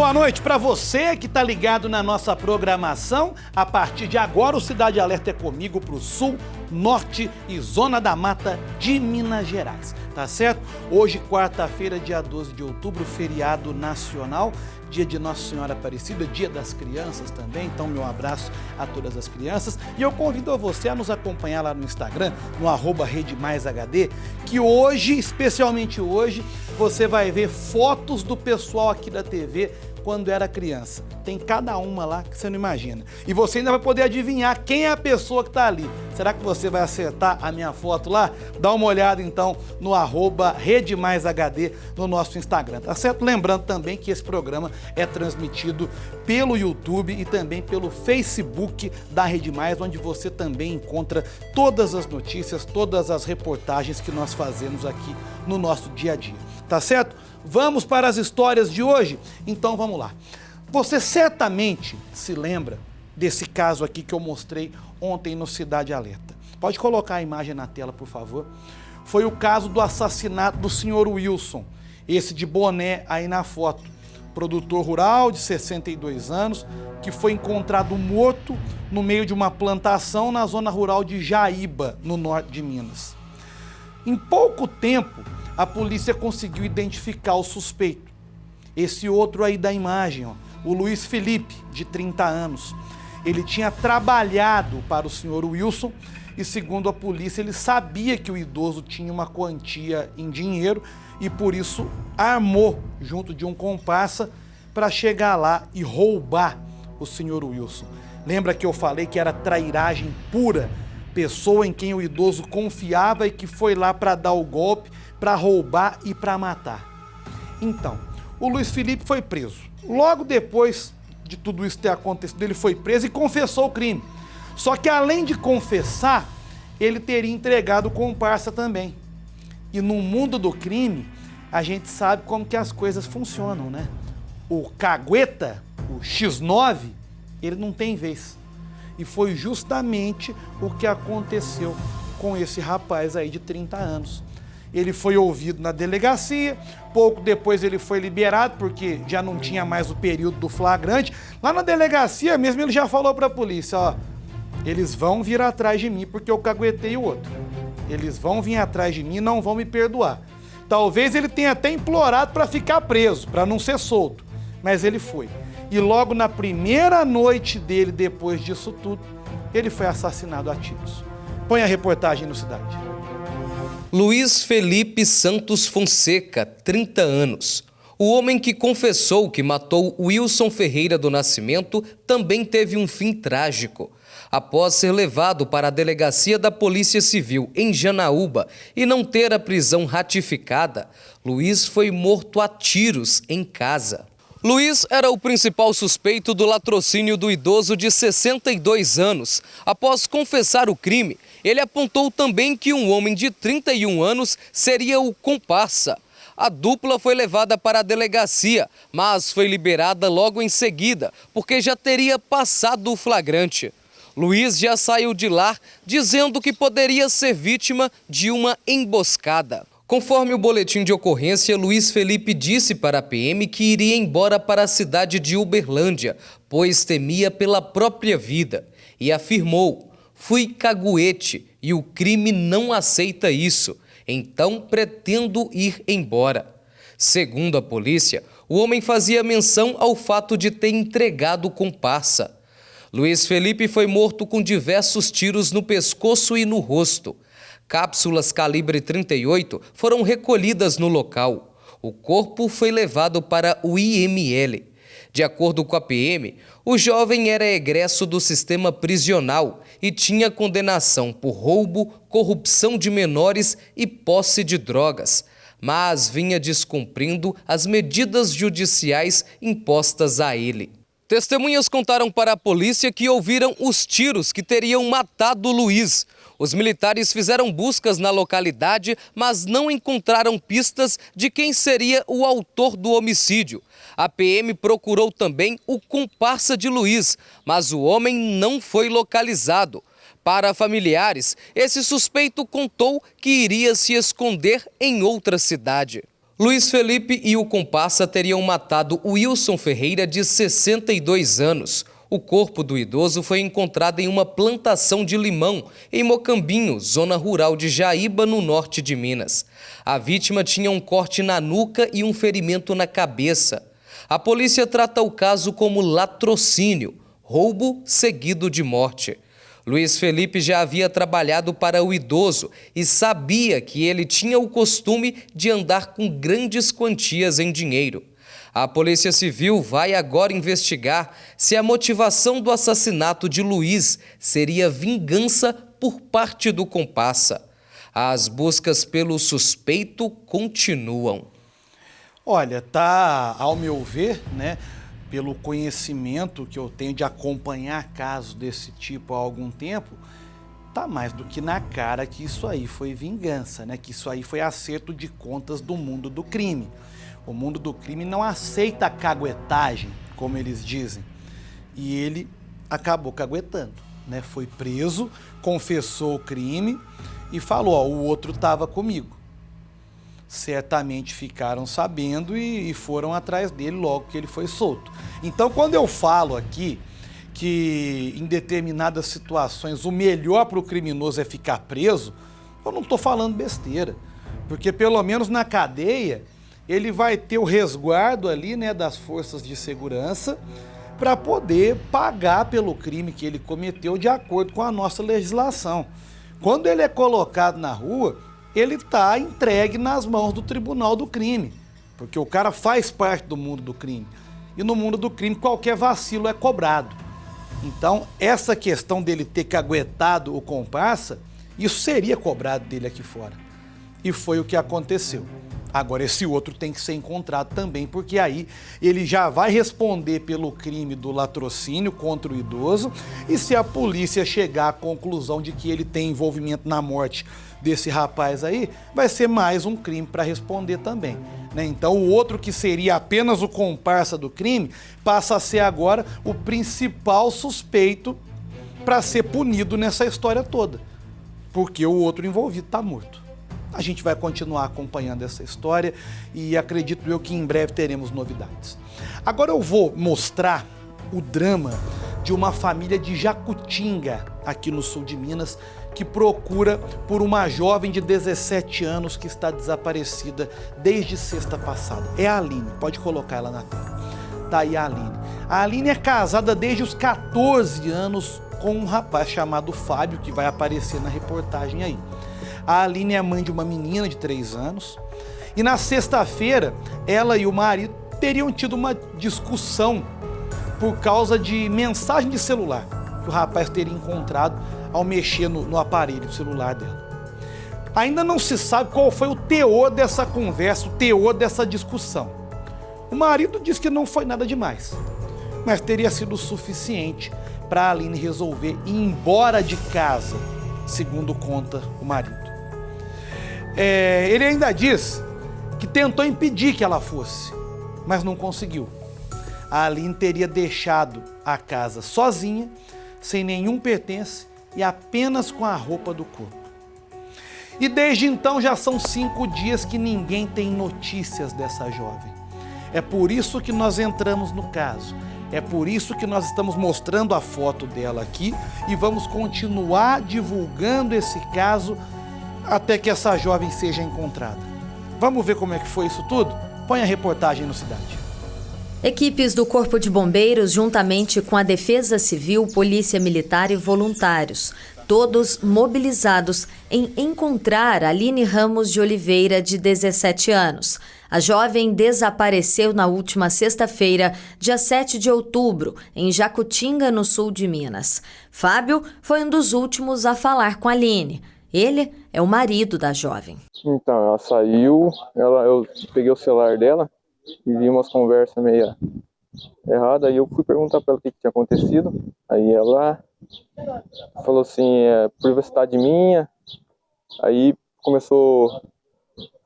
Boa noite para você que está ligado na nossa programação. A partir de agora, o Cidade Alerta é comigo para o Sul, Norte e Zona da Mata de Minas Gerais. Tá certo? Hoje, quarta-feira, dia 12 de outubro, feriado nacional, dia de Nossa Senhora Aparecida, dia das crianças também. Então, meu abraço a todas as crianças. E eu convido a você a nos acompanhar lá no Instagram, no @RedeMaisHD, que hoje, especialmente hoje, você vai ver fotos do pessoal aqui da TV quando era criança. Tem cada uma lá que você não imagina. E você ainda vai poder adivinhar quem é a pessoa que está ali. Será que você vai acertar a minha foto lá? Dá uma olhada então no @RedeMaisHD no nosso Instagram, tá certo? Lembrando também que esse programa é transmitido pelo YouTube e também pelo Facebook da Rede Mais, onde você também encontra todas as notícias, todas as reportagens que nós fazemos aqui no nosso dia a dia, tá certo? Vamos para as histórias de hoje? Então vamos lá. Você certamente se lembra desse caso aqui que eu mostrei ontem no Cidade Alerta. Pode colocar a imagem na tela, por favor. Foi o caso do assassinato do senhor Wilson, esse de boné aí na foto. Produtor rural de 62 anos, que foi encontrado morto no meio de uma plantação na zona rural de Jaíba, no norte de Minas. Em pouco tempo, a polícia conseguiu identificar o suspeito. Esse outro aí da imagem, ó, o Luiz Felipe, de 30 anos. Ele tinha trabalhado para o senhor Wilson e, segundo a polícia, ele sabia que o idoso tinha uma quantia em dinheiro e, por isso, armou junto de um comparsa para chegar lá e roubar o senhor Wilson. Lembra que eu falei que era trairagem pura? Pessoa em quem o idoso confiava e que foi lá para dar o golpe, para roubar e para matar. Então, o Luiz Felipe foi preso. Logo depois de tudo isso ter acontecido, ele foi preso e confessou o crime. Só que além de confessar, ele teria entregado o comparsa também. E no mundo do crime, a gente sabe como que as coisas funcionam, né? O cagueta, o X9, ele não tem vez. E foi justamente o que aconteceu com esse rapaz aí de 30 anos. Ele foi ouvido na delegacia, pouco depois ele foi liberado, porque já não tinha mais o período do flagrante. Lá na delegacia mesmo ele já falou para a polícia, ó, eles vão vir atrás de mim porque eu caguetei o outro. Eles vão vir atrás de mim e não vão me perdoar. Talvez ele tenha até implorado para ficar preso, para não ser solto, mas ele foi. E logo na primeira noite dele, depois disso tudo, ele foi assassinado a tiros. Põe a reportagem no Cidade. Luiz Felipe Santos Fonseca, 30 anos. O homem que confessou que matou Wilson Ferreira do Nascimento também teve um fim trágico. Após ser levado para a delegacia da Polícia Civil em Janaúba e não ter a prisão ratificada, Luiz foi morto a tiros em casa. Luiz era o principal suspeito do latrocínio do idoso de 62 anos. Após confessar o crime, ele apontou também que um homem de 31 anos seria o comparsa. A dupla foi levada para a delegacia, mas foi liberada logo em seguida, porque já teria passado o flagrante. Luiz já saiu de lá dizendo que poderia ser vítima de uma emboscada. Conforme o boletim de ocorrência, Luiz Felipe disse para a PM que iria embora para a cidade de Uberlândia, pois temia pela própria vida. E afirmou: fui caguete e o crime não aceita isso, então pretendo ir embora. Segundo a polícia, o homem fazia menção ao fato de ter entregado o comparsa. Luiz Felipe foi morto com diversos tiros no pescoço e no rosto. Cápsulas calibre 38 foram recolhidas no local. O corpo foi levado para o IML. De acordo com a PM, o jovem era egresso do sistema prisional e tinha condenação por roubo, corrupção de menores e posse de drogas, mas vinha descumprindo as medidas judiciais impostas a ele. Testemunhas contaram para a polícia que ouviram os tiros que teriam matado Luiz. Os militares fizeram buscas na localidade, mas não encontraram pistas de quem seria o autor do homicídio. A PM procurou também o comparsa de Luiz, mas o homem não foi localizado. Para familiares, esse suspeito contou que iria se esconder em outra cidade. Luiz Felipe e o comparsa teriam matado Wilson Ferreira, de 62 anos. O corpo do idoso foi encontrado em uma plantação de limão, em Mocambinho, zona rural de Jaíba, no norte de Minas. A vítima tinha um corte na nuca e um ferimento na cabeça. A polícia trata o caso como latrocínio, roubo seguido de morte. Luiz Felipe já havia trabalhado para o idoso e sabia que ele tinha o costume de andar com grandes quantias em dinheiro. A Polícia Civil vai agora investigar se a motivação do assassinato de Luiz seria vingança por parte do comparsa. As buscas pelo suspeito continuam. Olha, tá, ao meu ver, né, pelo conhecimento que eu tenho de acompanhar casos desse tipo há algum tempo, tá mais do que na cara que isso aí foi vingança, né? Que isso aí foi acerto de contas do mundo do crime. O mundo do crime não aceita a caguetagem, como eles dizem. E ele acabou caguetando, né? Foi preso, confessou o crime e falou, ó, o outro estava comigo. Certamente ficaram sabendo e foram atrás dele logo que ele foi solto. Então, quando eu falo aqui que em determinadas situações o melhor para o criminoso é ficar preso, eu não estou falando besteira, porque pelo menos na cadeia ele vai ter o resguardo ali, né, das forças de segurança para poder pagar pelo crime que ele cometeu de acordo com a nossa legislação. Quando ele é colocado na rua, ele está entregue nas mãos do tribunal do crime, porque o cara faz parte do mundo do crime. E no mundo do crime, qualquer vacilo é cobrado. Então, essa questão dele ter caguetado o comparsa, isso seria cobrado dele aqui fora. E foi o que aconteceu. Agora, esse outro tem que ser encontrado também, porque aí ele já vai responder pelo crime do latrocínio contra o idoso, e se a polícia chegar à conclusão de que ele tem envolvimento na morte desse rapaz aí, vai ser mais um crime para responder também, né? Então, o outro que seria apenas o comparsa do crime, passa a ser agora o principal suspeito para ser punido nessa história toda, porque o outro envolvido está morto. A gente vai continuar acompanhando essa história e acredito eu que em breve teremos novidades. Agora eu vou mostrar o drama de uma família de Jacutinga, aqui no sul de Minas, que procura por uma jovem de 17 anos que está desaparecida desde sexta passada. É a Aline, pode colocar ela na tela. Tá aí a Aline. A Aline é casada desde os 14 anos com um rapaz chamado Fábio, que vai aparecer na reportagem aí. A Aline é mãe de uma menina de 3 anos e na sexta-feira ela e o marido teriam tido uma discussão por causa de mensagem de celular que o rapaz teria encontrado ao mexer no aparelho celular dela. Ainda não se sabe qual foi o teor dessa conversa, o teor dessa discussão. O marido diz que não foi nada demais, mas teria sido suficiente para a Aline resolver ir embora de casa, segundo conta o marido. Ele ainda diz que tentou impedir que ela fosse, mas não conseguiu. A Aline teria deixado a casa sozinha, sem nenhum pertence e apenas com a roupa do corpo. E desde então já são 5 dias que ninguém tem notícias dessa jovem. É por isso que nós entramos no caso. É por isso que nós estamos mostrando a foto dela aqui e vamos continuar divulgando esse caso até que essa jovem seja encontrada. Vamos ver como é que foi isso tudo? Põe a reportagem no Cidade. Equipes do Corpo de Bombeiros, juntamente com a Defesa Civil, Polícia Militar e voluntários, todos mobilizados em encontrar Aline Ramos de Oliveira, de 17 anos. A jovem desapareceu na última sexta-feira, dia 7 de outubro, em Jacutinga, no sul de Minas. Fábio foi um dos últimos a falar com a Aline. Ele é o marido da jovem. Então, ela saiu, eu peguei o celular dela e vi umas conversas meio erradas. Aí eu fui perguntar para ela o que tinha acontecido. Aí ela falou assim, privacidade minha. Aí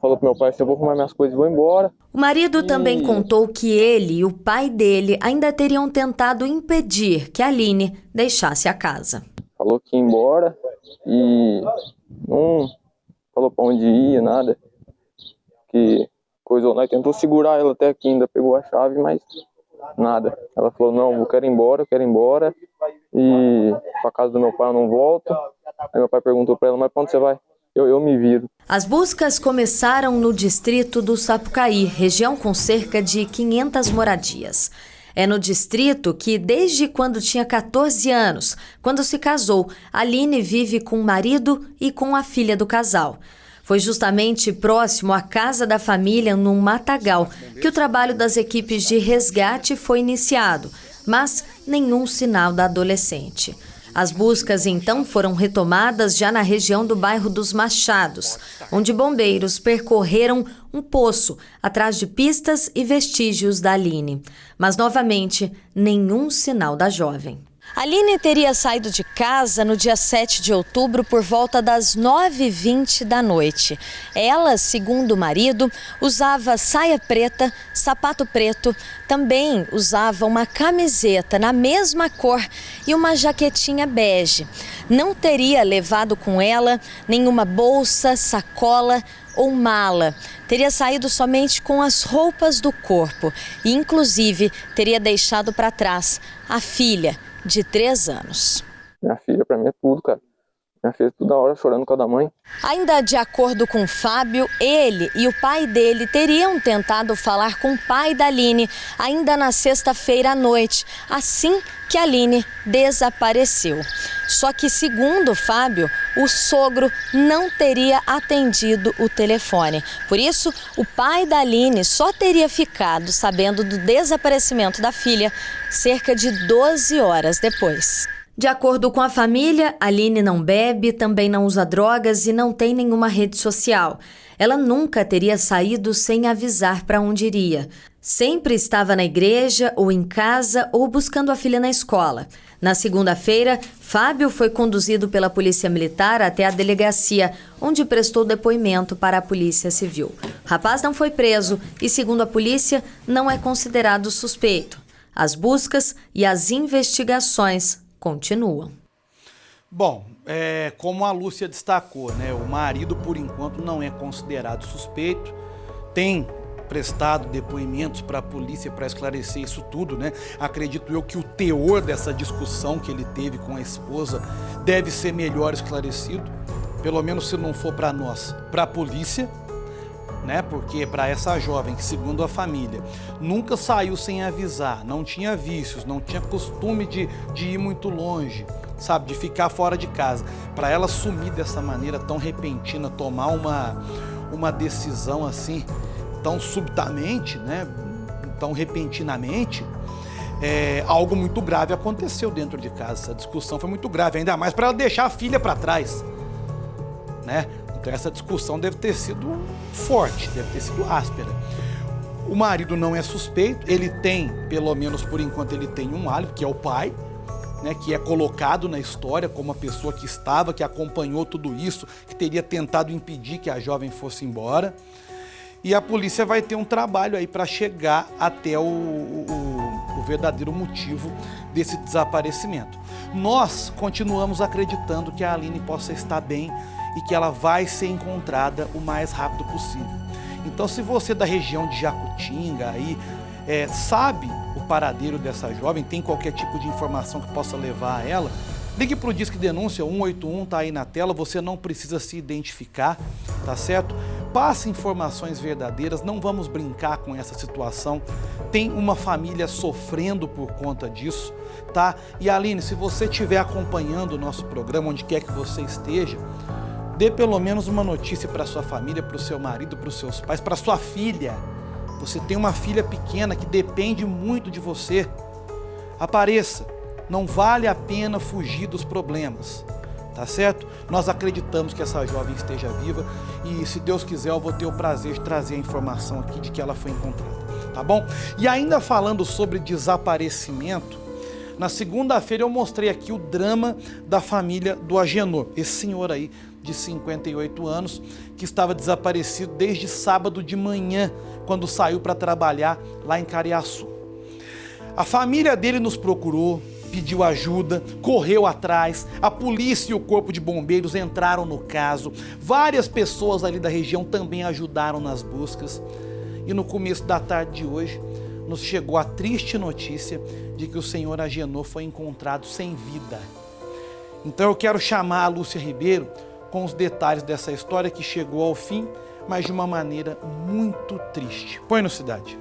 falou pro meu pai assim, eu vou arrumar minhas coisas e vou embora. O marido também contou que ele e o pai dele ainda teriam tentado impedir que a Aline deixasse a casa. Falou que ia embora e não falou para onde ia, nada. Que coisou. Nós tentou segurar ela até aqui, ainda pegou a chave, mas nada. Ela falou, não, eu quero ir embora. E pra casa do meu pai eu não volto. Aí meu pai perguntou pra ela, mas pra onde você vai? Eu me viro. As buscas começaram no distrito do Sapucaí, região com cerca de 500 moradias. É no distrito que, desde quando tinha 14 anos, quando se casou, Aline vive com o marido e com a filha do casal. Foi justamente próximo à casa da família, num matagal, que o trabalho das equipes de resgate foi iniciado, mas nenhum sinal da adolescente. As buscas, então, foram retomadas já na região do bairro dos Machados, onde bombeiros percorreram um poço atrás de pistas e vestígios da Aline. Mas, novamente, nenhum sinal da jovem. Aline teria saído de casa no dia 7 de outubro por volta das 9h20 da noite. Ela, segundo o marido, usava saia preta, sapato preto, também usava uma camiseta na mesma cor e uma jaquetinha bege. Não teria levado com ela nenhuma bolsa, sacola ou mala. Teria saído somente com as roupas do corpo e, inclusive, teria deixado para trás a filha, de 3 anos. Minha filha, pra mim, é tudo, cara. Minha filha toda hora chorando com a da mãe. Ainda de acordo com Fábio, ele e o pai dele teriam tentado falar com o pai da Aline ainda na sexta-feira à noite, assim que a Aline desapareceu. Só que, segundo Fábio, o sogro não teria atendido o telefone. Por isso, o pai da Aline só teria ficado sabendo do desaparecimento da filha cerca de 12 horas depois. De acordo com a família, Aline não bebe, também não usa drogas e não tem nenhuma rede social. Ela nunca teria saído sem avisar para onde iria. Sempre estava na igreja ou em casa ou buscando a filha na escola. Na segunda-feira, Fábio foi conduzido pela Polícia Militar até a delegacia, onde prestou depoimento para a Polícia Civil. O rapaz não foi preso e, segundo a polícia, não é considerado suspeito. As buscas e as investigações continuam. Bom, como a Lúcia destacou, né, o marido, por enquanto, não é considerado suspeito, tem prestado depoimentos para a polícia para esclarecer isso tudo, né? Acredito eu que o teor dessa discussão que ele teve com a esposa deve ser melhor esclarecido, pelo menos se não for para nós, para a polícia, né? Porque para essa jovem que, segundo a família, nunca saiu sem avisar, não tinha vícios, não tinha costume de ir muito longe, sabe, de ficar fora de casa, para ela sumir dessa maneira tão repentina, tomar uma decisão assim tão subitamente, né, tão repentinamente, algo muito grave aconteceu dentro de casa. Essa discussão foi muito grave, ainda mais para ela deixar a filha para trás, né? Então essa discussão deve ter sido forte, deve ter sido áspera. O marido não é suspeito, ele tem, pelo menos por enquanto, ele tem um álibi, que é o pai, né, que é colocado na história como a pessoa que estava, que acompanhou tudo isso, que teria tentado impedir que a jovem fosse embora. E a polícia vai ter um trabalho aí para chegar até o verdadeiro motivo desse desaparecimento. Nós continuamos acreditando que a Aline possa estar bem e que ela vai ser encontrada o mais rápido possível. Então, se você da região de Jacutinga aí sabe o paradeiro dessa jovem, tem qualquer tipo de informação que possa levar a ela, ligue para o Disque Denúncia 181, tá aí na tela, você não precisa se identificar, tá certo? Passe informações verdadeiras, não vamos brincar com essa situação, tem uma família sofrendo por conta disso, tá? E Aline, se você estiver acompanhando o nosso programa, onde quer que você esteja, dê pelo menos uma notícia para sua família, para o seu marido, para os seus pais, para sua filha. Você tem uma filha pequena que depende muito de você. Apareça. Não vale a pena fugir dos problemas, tá certo? Nós acreditamos que essa jovem esteja viva e, se Deus quiser, eu vou ter o prazer de trazer a informação aqui de que ela foi encontrada, tá bom? E ainda falando sobre desaparecimento, na segunda-feira eu mostrei aqui o drama da família do Agenor, esse senhor aí de 58 anos, que estava desaparecido desde sábado de manhã, quando saiu para trabalhar lá em Cariaçu. A família dele nos procurou, pediu ajuda, correu atrás, a polícia e o corpo de bombeiros entraram no caso, várias pessoas ali da região também ajudaram nas buscas. E no começo da tarde de hoje, nos chegou a triste notícia de que o senhor Agenor foi encontrado sem vida. Então eu quero chamar a Lúcia Ribeiro com os detalhes dessa história que chegou ao fim, mas de uma maneira muito triste. Põe no Cidade.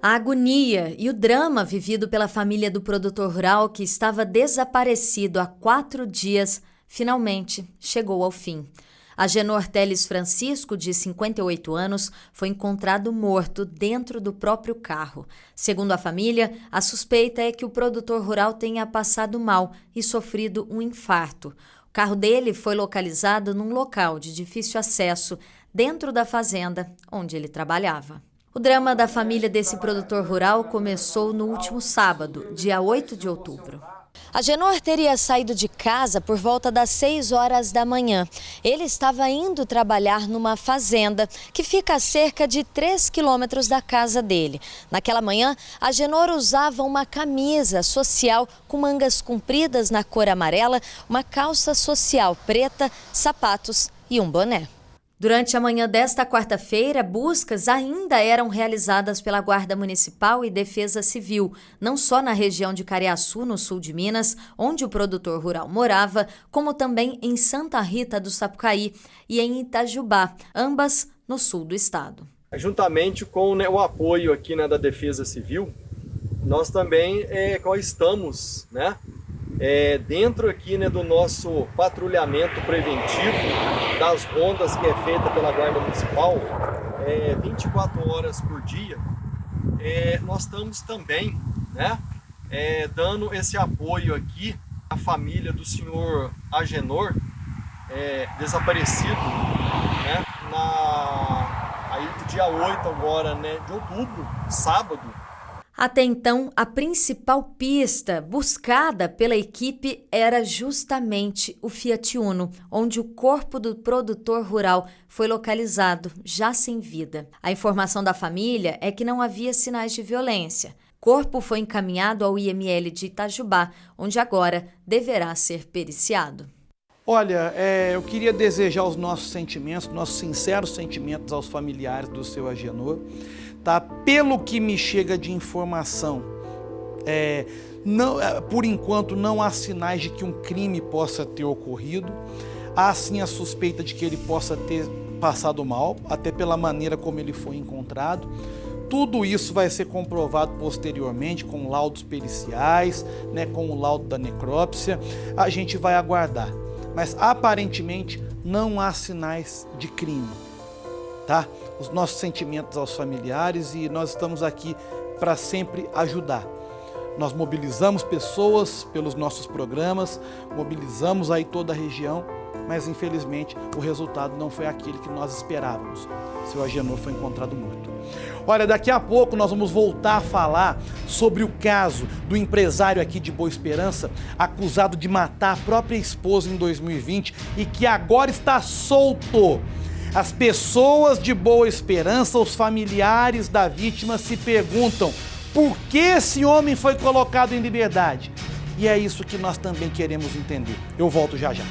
A agonia e o drama vivido pela família do produtor rural que estava desaparecido há 4 dias, finalmente chegou ao fim. Agenor Teles Francisco, de 58 anos, foi encontrado morto dentro do próprio carro. Segundo a família, a suspeita é que o produtor rural tenha passado mal e sofrido um infarto. O carro dele foi localizado num local de difícil acesso, dentro da fazenda onde ele trabalhava. O drama da família desse produtor rural começou no último sábado, dia 8 de outubro. Agenor teria saído de casa por volta das 6 horas da manhã. Ele estava indo trabalhar numa fazenda que fica a cerca de 3 quilômetros da casa dele. Naquela manhã, Agenor usava uma camisa social com mangas compridas na cor amarela, uma calça social preta, sapatos e um boné. Durante a manhã desta quarta-feira, buscas ainda eram realizadas pela Guarda Municipal e Defesa Civil, não só na região de Cariaçu, no sul de Minas, onde o produtor rural morava, como também em Santa Rita do Sapucaí e em Itajubá, ambas no sul do estado. Juntamente com o apoio aqui da Defesa Civil, nós também estamos dentro aqui do nosso patrulhamento preventivo das rondas que é feita pela Guarda Municipal 24 horas por dia. Nós estamos também dando esse apoio aqui à família do senhor Agenor, desaparecido aí do dia 8 agora, de outubro, sábado. Até então, a principal pista buscada pela equipe era justamente o Fiat Uno, onde o corpo do produtor rural foi localizado, já sem vida. A informação da família é que não havia sinais de violência. O corpo foi encaminhado ao IML de Itajubá, onde agora deverá ser periciado. Olha, eu queria desejar os nossos sentimentos, nossos sinceros sentimentos aos familiares do seu Agenor. Tá? Pelo que me chega de informação, por enquanto não há sinais de que um crime possa ter ocorrido. Há sim a suspeita de que ele possa ter passado mal, até pela maneira como ele foi encontrado. Tudo isso vai ser comprovado posteriormente com laudos periciais, com o laudo da necrópsia. A gente vai aguardar, mas aparentemente não há sinais de crime. Tá? Os nossos sentimentos aos familiares, e nós estamos aqui para sempre ajudar. Nós mobilizamos pessoas pelos nossos programas, mobilizamos aí toda a região, mas infelizmente o resultado não foi aquele que nós esperávamos. Seu Agenor foi encontrado morto. Olha, daqui a pouco nós vamos voltar a falar sobre o caso do empresário aqui de Boa Esperança, acusado de matar a própria esposa em 2020 e que agora está solto. As pessoas de Boa Esperança, os familiares da vítima, se perguntam por que esse homem foi colocado em liberdade. E é isso que nós também queremos entender. Eu volto já já.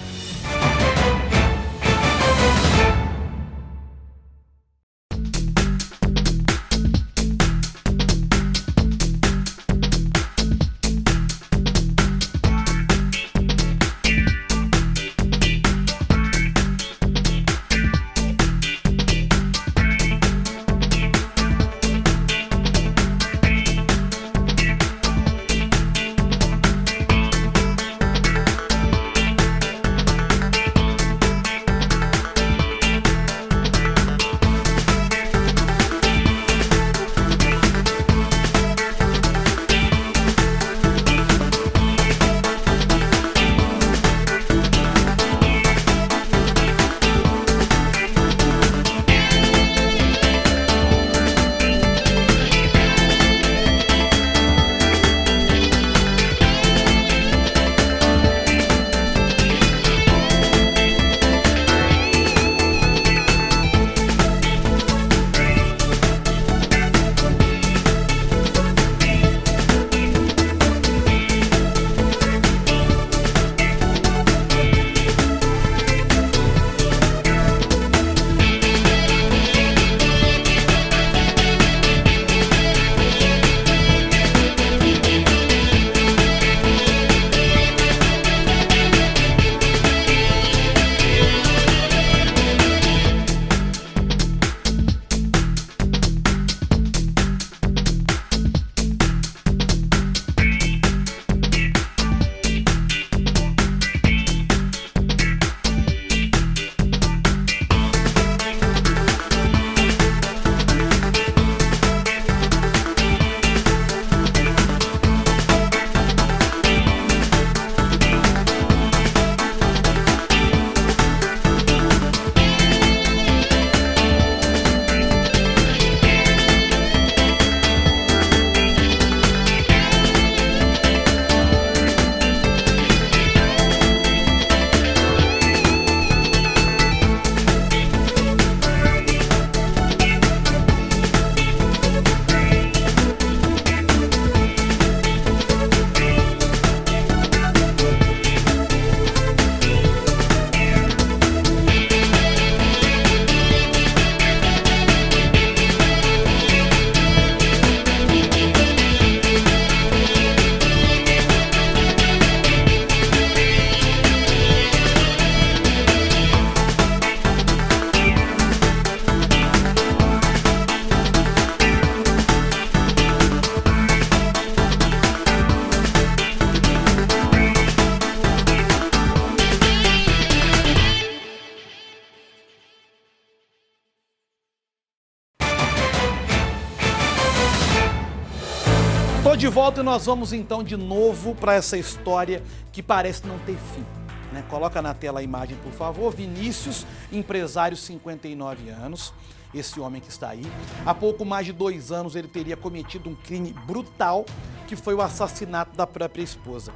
Estou de volta e nós vamos então de novo para essa história que parece não ter fim, né? Coloca na tela a imagem, por favor. Vinícius, empresário, 59 anos, esse homem que está aí. Há pouco mais de 2 anos ele teria cometido um crime brutal, que foi o assassinato da própria esposa,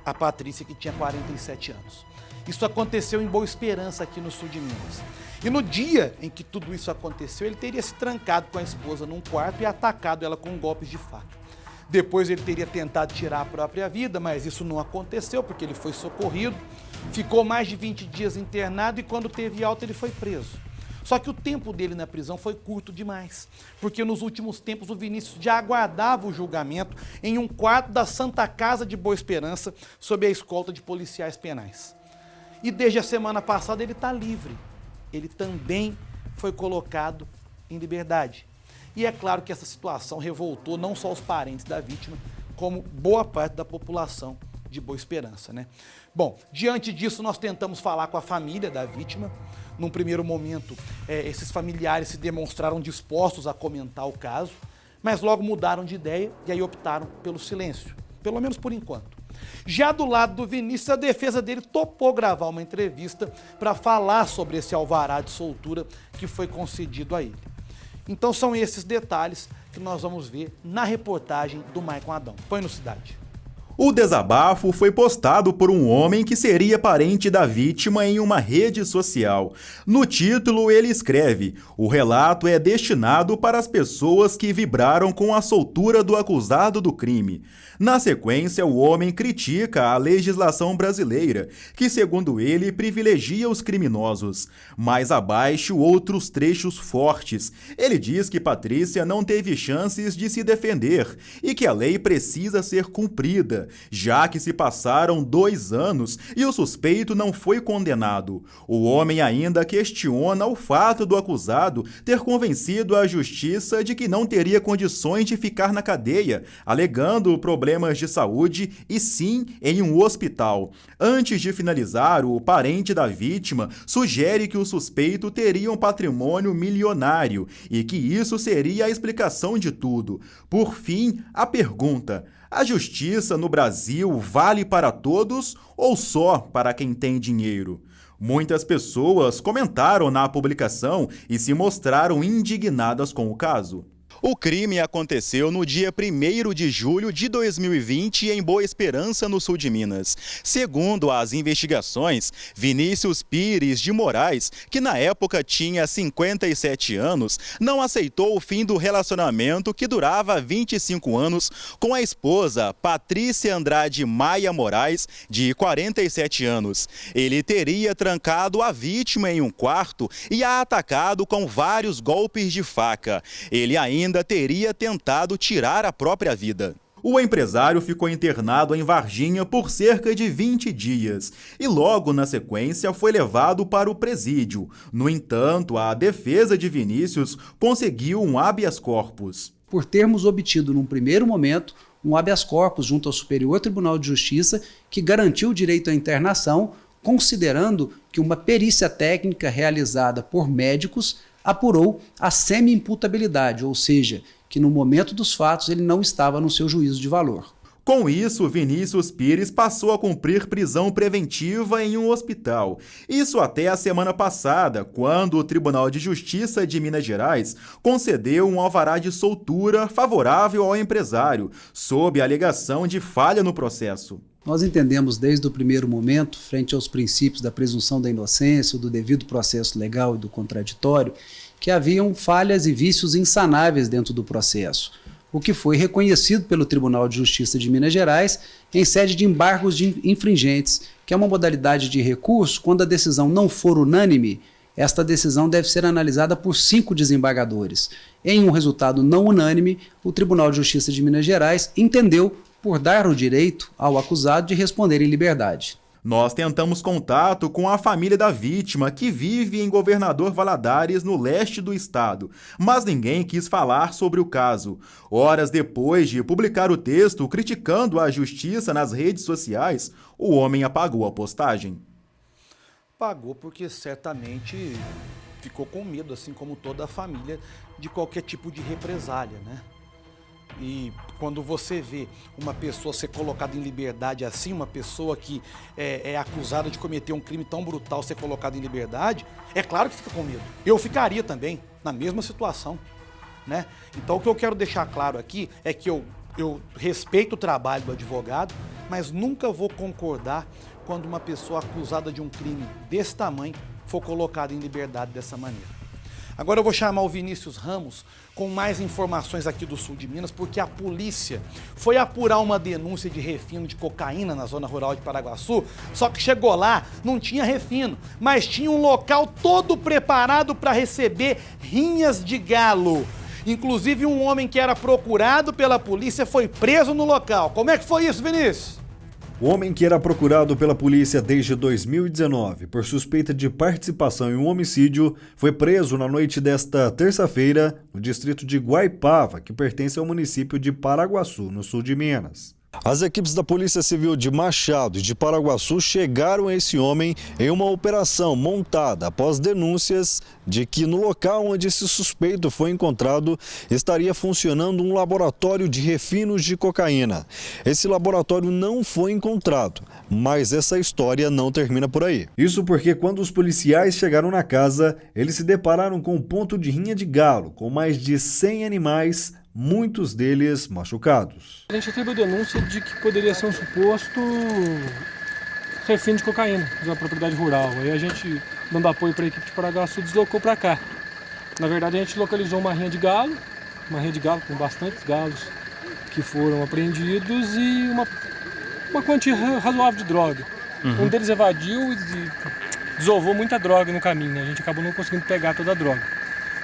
a Patrícia, que tinha 47 anos. Isso aconteceu em Boa Esperança, aqui no sul de Minas. E no dia em que tudo isso aconteceu, ele teria se trancado com a esposa num quarto e atacado ela com golpes de faca. Depois ele teria tentado tirar a própria vida, mas isso não aconteceu porque ele foi socorrido, ficou mais de 20 dias internado e quando teve alta ele foi preso. Só que o tempo dele na prisão foi curto demais, porque nos últimos tempos o Vinícius já aguardava o julgamento em um quarto da Santa Casa de Boa Esperança, sob a escolta de policiais penais. E desde a semana passada ele está livre. Ele também foi colocado em liberdade. E é claro que essa situação revoltou não só os parentes da vítima, como boa parte da população de Boa Esperança, né? Bom, diante disso nós tentamos falar com a família da vítima. Num primeiro momento, esses familiares se demonstraram dispostos a comentar o caso, mas logo mudaram de ideia e aí optaram pelo silêncio, pelo menos por enquanto. Já do lado do Vinícius, a defesa dele topou gravar uma entrevista para falar sobre esse alvará de soltura que foi concedido a ele. Então são esses detalhes que nós vamos ver na reportagem do Maicon Adão. Põe no Cidade. O desabafo foi postado por um homem que seria parente da vítima em uma rede social. No título, ele escreve: "O relato é destinado para as pessoas que vibraram com a soltura do acusado do crime." Na sequência, o homem critica a legislação brasileira, que, segundo ele, privilegia os criminosos. Mais abaixo, outros trechos fortes. Ele diz que Patrícia não teve chances de se defender e que a lei precisa ser cumprida, já que se passaram 2 anos e o suspeito não foi condenado. O homem ainda questiona o fato do acusado ter convencido a justiça de que não teria condições de ficar na cadeia, alegando problemas de saúde e sim em um hospital. Antes de finalizar, o parente da vítima sugere que o suspeito teria um patrimônio milionário e que isso seria a explicação de tudo. Por fim, a pergunta: a justiça no Brasil vale para todos ou só para quem tem dinheiro? Muitas pessoas comentaram na publicação e se mostraram indignadas com o caso. O crime aconteceu no dia 1º de julho de 2020 em Boa Esperança, no sul de Minas. Segundo as investigações, Vinícius Pires de Moraes, que na época tinha 57 anos, não aceitou o fim do relacionamento que durava 25 anos com a esposa Patrícia Andrade Maia Moraes, de 47 anos. Ele teria trancado a vítima em um quarto e a atacado com vários golpes de faca. Ele ainda teria tentado tirar a própria vida. O empresário ficou internado em Varginha por cerca de 20 dias e logo na sequência foi levado para o presídio. No entanto, a defesa de Vinícius conseguiu um habeas corpus. Por termos obtido num primeiro momento um habeas corpus junto ao Superior Tribunal de Justiça que garantiu o direito à internação, considerando que uma perícia técnica realizada por médicos apurou a semi-imputabilidade, ou seja, que no momento dos fatos ele não estava no seu juízo de valor. Com isso, Vinícius Pires passou a cumprir prisão preventiva em um hospital. Isso até a semana passada, quando o Tribunal de Justiça de Minas Gerais concedeu um alvará de soltura favorável ao empresário, sob a alegação de falha no processo. Nós entendemos desde o primeiro momento, frente aos princípios da presunção da inocência, do devido processo legal e do contraditório, que haviam falhas e vícios insanáveis dentro do processo, o que foi reconhecido pelo Tribunal de Justiça de Minas Gerais em sede de embargos de infringentes, que é uma modalidade de recurso quando a decisão não for unânime. Esta decisão deve ser analisada por 5 desembargadores. Em um resultado não unânime, o Tribunal de Justiça de Minas Gerais entendeu por dar o direito ao acusado de responder em liberdade. Nós tentamos contato com a família da vítima, que vive em Governador Valadares, no leste do estado, mas ninguém quis falar sobre o caso. Horas depois de publicar o texto criticando a justiça nas redes sociais, o homem apagou a postagem. Pagou porque certamente ficou com medo, assim como toda a família, de qualquer tipo de represália, né? E quando você vê uma pessoa ser colocada em liberdade assim, uma pessoa que é acusada de cometer um crime tão brutal ser colocada em liberdade, é claro que fica com medo. Eu ficaria também, na mesma situação, né? Então o que eu quero deixar claro aqui é que eu respeito o trabalho do advogado, mas nunca vou concordar quando uma pessoa acusada de um crime desse tamanho for colocada em liberdade dessa maneira. Agora eu vou chamar o Vinícius Ramos com mais informações aqui do sul de Minas, porque a polícia foi apurar uma denúncia de refino de cocaína na zona rural de Paraguaçu, só que chegou lá, não tinha refino, mas tinha um local todo preparado para receber rinhas de galo. Inclusive um homem que era procurado pela polícia foi preso no local. Como é que foi isso, Vinícius? O homem que era procurado pela polícia desde 2019 por suspeita de participação em um homicídio foi preso na noite desta terça-feira no distrito de Guaipava, que pertence ao município de Paraguaçu, no sul de Minas. As equipes da Polícia Civil de Machado e de Paraguaçu chegaram a esse homem em uma operação montada após denúncias de que no local onde esse suspeito foi encontrado estaria funcionando um laboratório de refinos de cocaína. Esse laboratório não foi encontrado, mas essa história não termina por aí. Isso porque quando os policiais chegaram na casa, eles se depararam com um ponto de rinha de galo, com mais de 100 animais, muitos deles machucados. A gente teve a denúncia de que poderia ser um suposto refino de cocaína de uma propriedade rural. Aí a gente, dando apoio para a equipe de Paraguaçu, deslocou para cá. Na verdade, a gente localizou uma rinha de galo com bastantes galos que foram apreendidos e uma quantia razoável de droga. Um deles evadiu e desovou muita droga no caminho, né? A gente acabou não conseguindo pegar toda a droga,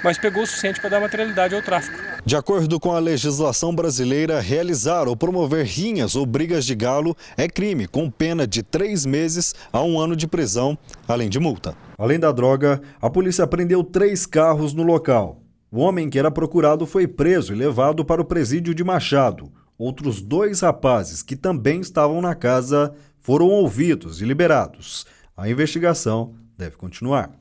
mas pegou o suficiente para dar materialidade ao tráfico. De acordo com a legislação brasileira, realizar ou promover rinhas ou brigas de galo é crime, com pena de 3 meses a 1 ano de prisão, além de multa. Além da droga, a polícia apreendeu 3 carros no local. O homem que era procurado foi preso e levado para o presídio de Machado. Outros 2 rapazes que também estavam na casa foram ouvidos e liberados. A investigação deve continuar.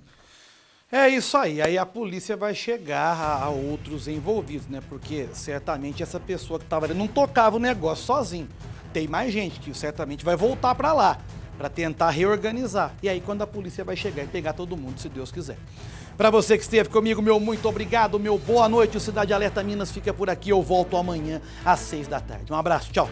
É isso aí a polícia vai chegar a outros envolvidos, né? Porque certamente essa pessoa que estava ali não tocava o negócio sozinho. Tem mais gente que certamente vai voltar para lá, para tentar reorganizar. E aí quando a polícia vai chegar e pegar todo mundo, se Deus quiser. Para você que esteve comigo, meu muito obrigado, meu boa noite. O Cidade Alerta Minas fica por aqui. Eu volto amanhã às 6 da tarde. Um abraço, tchau.